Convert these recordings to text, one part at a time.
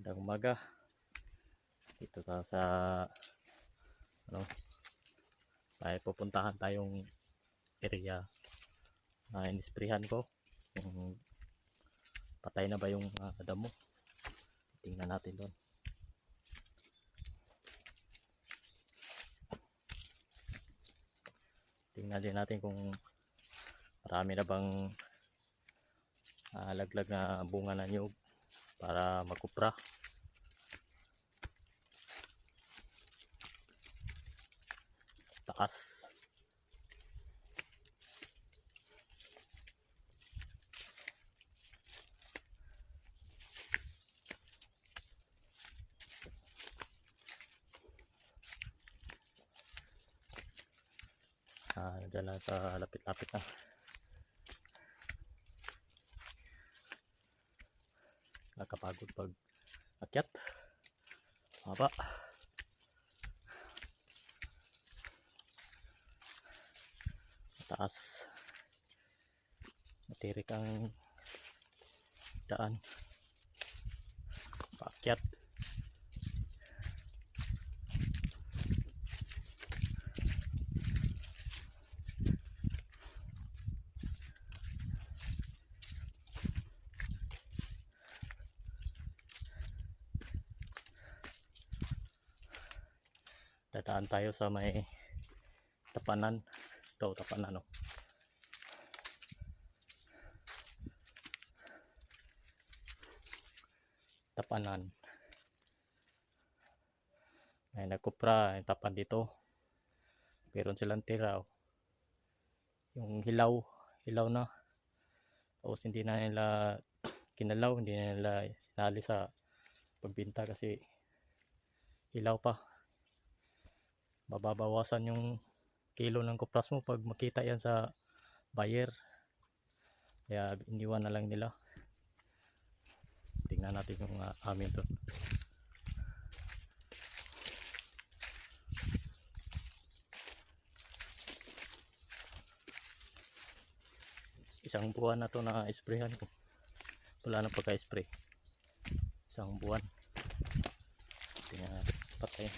Magandang umaga. Dito tayo sa ano, tayo pupuntahan tayong area na inisprehan ko. Kung patay na ba yung damo. Tingnan natin doon. Tingnan din natin kung marami na bang laglag na bunga na niyog para magkupra. Taas. Dyan lang sa lapit-lapit na. Nakapagod pag akyat. Haba. Taas. Matirik ang daan. Paakyat. Dadaan tayo sa may tapanan. Ito, tapanan, no? Tapanan. May nagkupra yung tapan dito. Meron silang tira. Yung hilaw na. Tapos hindi na nila kinalaw, hindi na nila sinali sa pagbinta kasi hilaw pa. Mababawasan yung kilo ng kupras mo pag makita yan sa buyer. Kaya iniwan na lang nila. Tingnan natin yung amin to. Isang buwan na to na sprayhan ko. Wala na pagka-spray. Isang buwan. Tingnan natin. Patay.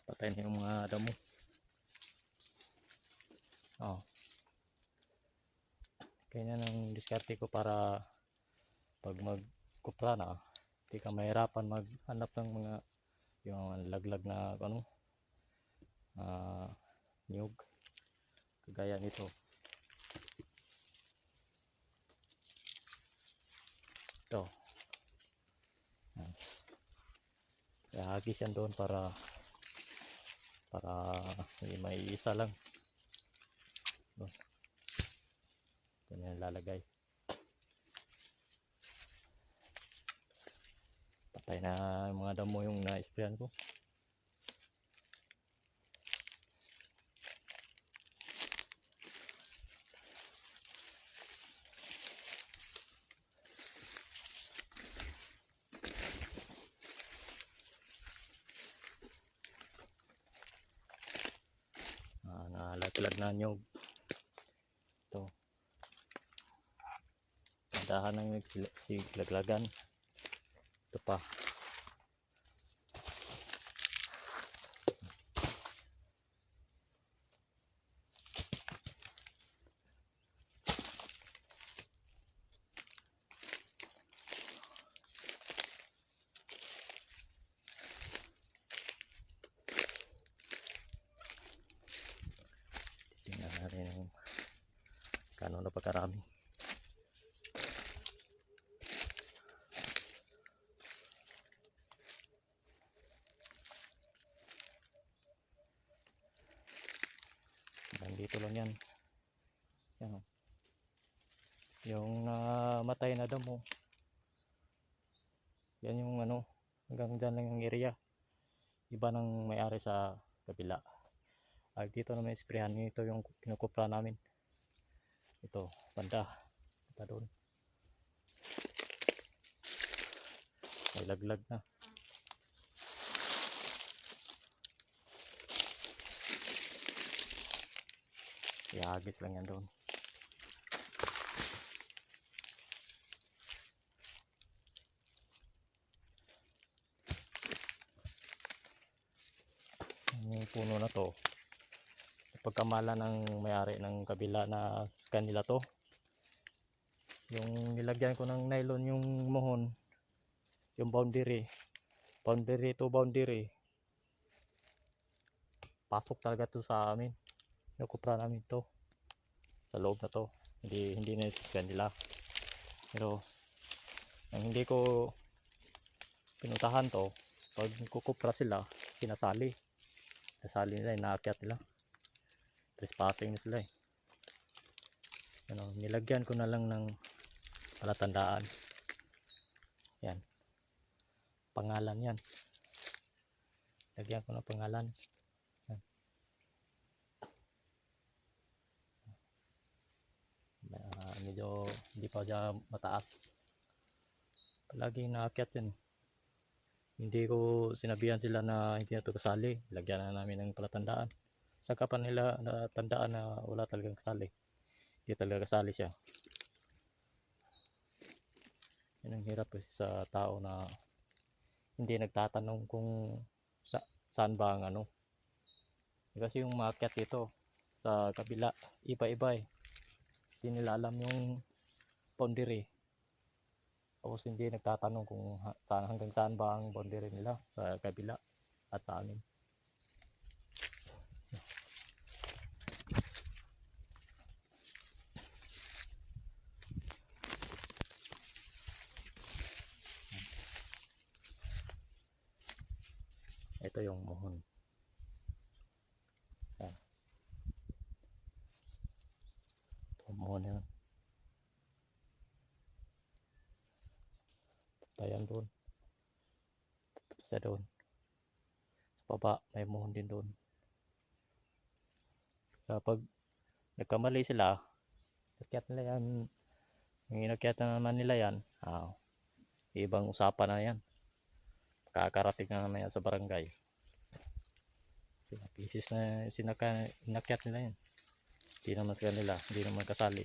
Patay na yung mga damo. Kaya nang diskarte ko para pag magkupra na, hindi ka mahirapan maghanap ng mga yung laglag na niyog. Kagaya nito. Ito. Kaya hagis yan doon para may isa lang. Doon. Doon yan lalagay. Patay na yung mga damo yung na-sprayan ko. Nalaglag na nyog. Ito. Dahan ng siglaglagan. Ito pa. Tingnan natin yung kano na pagkarami. Dito lang yan. Yan. Yung namatay na damo. Yan yung hanggang dyan lang yung area. Iba nang may-ari sa kabila. Dito na may sprayan. Ito yung kinukupra namin. Ito, banda. Ito doon. May laglag na. Ihagis lang yan doon. Yung puno na to, pagkamala ng may-ari ng kabila na kanila to, yung nilagyan ko ng nylon yung muhon, yung boundary to boundary, pasok talaga to sa amin. Nakupra namin to sa loob na to, hindi na kanila. Pero ang hindi ko pinuntahan to, pag kukupra sila, sinasali nila, inaakyat nila, trespassing na sila eh. Ano, nilagyan ko na lang ng palatandaan. Yan, pangalan yan, lagyan ko ng pangalan. Yan. Medyo hindi pa dyan mataas, palaging naakyat yan. Hindi ko sinabihan sila na hindi na ito kasali, lagyan na namin ng palatandaan. Saka pa nila natandaan na wala talagang kasali, hindi talaga kasali siya. Yan ang hirap kasi sa tao na hindi nagtatanong kung saan ba ang ano. Kasi yung maakyat dito sa kabila, iba-iba eh, hindi nila alam yung boundary. Tapos hindi nagtatanong kung hanggang saan ba ang boundary nila sa kabila at sa amin. Ito yung muhon. Yan. Ito muhon yan. Tayan doon. Sa doon. Sa baba may muhon din doon. Kapag nagkamali sila, inakyat nila yan. Yung inakyat na naman nila yan, ibang usapan na yan. Kakarating na naman yan sa barangay. Pieces na inakyat nila yan. Hindi naman sa kanila, hindi naman kasali.